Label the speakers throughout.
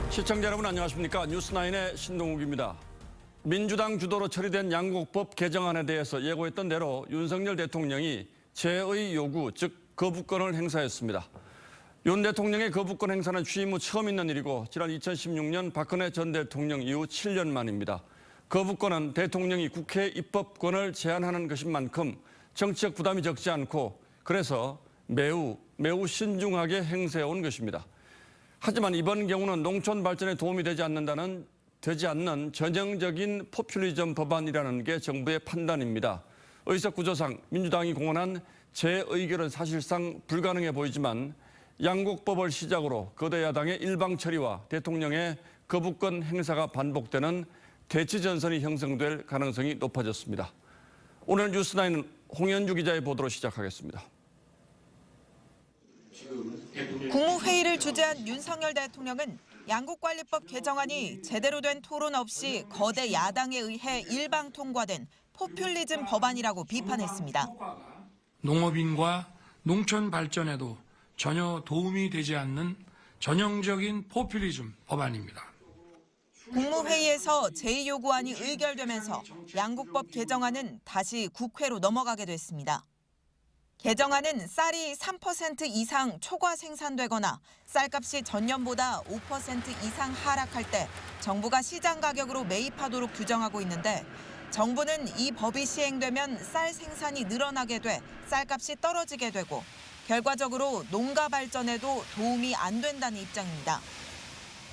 Speaker 1: 시청자 여러분 안녕하십니까? 뉴스9의 신동욱입니다. 민주당 주도로 처리된 양곡법 개정안에 대해서 예고했던 대로 윤석열 대통령이 재의 요구, 즉 거부권을 행사했습니다. 윤 대통령의 거부권 행사는 취임 후 처음 있는 일이고 지난 2016년 박근혜 전 대통령 이후 7년 만입니다. 거부권은 대통령이 국회 입법권을 제한하는 것인 만큼 정치적 부담이 적지 않고 그래서 매우 신중하게 행사해온 것입니다. 하지만 이번 경우는 농촌 발전에 도움이 되지 않는 전형적인 포퓰리즘 법안이라는 게 정부의 판단입니다. 의석 구조상 민주당이 공언한 재의결은 사실상 불가능해 보이지만 양곡법을 시작으로 거대 야당의 일방 처리와 대통령의 거부권 행사가 반복되는 대치 전선이 형성될 가능성이 높아졌습니다. 오늘 뉴스9는 홍현주 기자의 보도로 시작하겠습니다.
Speaker 2: 국무회의를 주재한 윤석열 대통령은 양곡관리법 개정안이 제대로 된 토론 없이 거대 야당에 의해 일방 통과된 포퓰리즘 법안이라고 비판했습니다.
Speaker 3: 농업인과 농촌 발전에도 전혀 도움이 되지 않는 전형적인 포퓰리즘 법안입니다.
Speaker 2: 국무회의에서 제2요구안이 의결되면서 양곡법 개정안은 다시 국회로 넘어가게 됐습니다. 개정안은 쌀이 3% 이상 초과 생산되거나 쌀값이 전년보다 5% 이상 하락할 때 정부가 시장 가격으로 매입하도록 규정하고 있는데 정부는 이 법이 시행되면 쌀 생산이 늘어나게 돼 쌀값이 떨어지게 되고 결과적으로 농가 발전에도 도움이 안 된다는 입장입니다.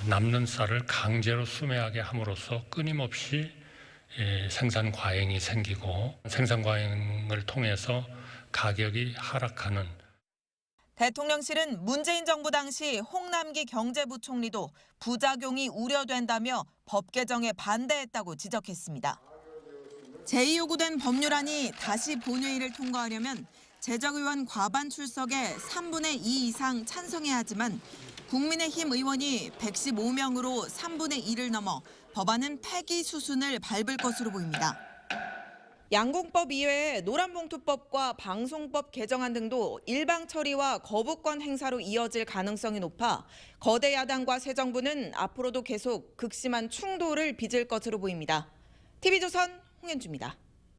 Speaker 4: 남는 쌀을 강제로 수매하게 함으로써 끊임없이 생산 과잉이 생기고 생산 과잉을 통해서 가격이 하락하는.
Speaker 2: 대통령실은 문재인 정부 당시 홍남기 경제부총리도 부작용이 우려된다며 법 개정에 반대했다고 지적했습니다. 제2요구된 법률안이 다시 본회의를 통과하려면 재적의원 과반 출석에 3분의 2 이상 찬성해야 하지만 국민의힘 의원이 115명으로 3분의 2를 넘어 법안은 폐기 수순을 밟을 것으로 보입니다. 양곡법 이외에 노란봉투법과 방송법 개정안 등도 일방 처리와 거부권 행사로 이어질 가능성이 높아 거대 야당과 새 정부는 앞으로도 계속 극심한 충돌을 빚을 것으로 보입니다. TV조선 홍현주입니다.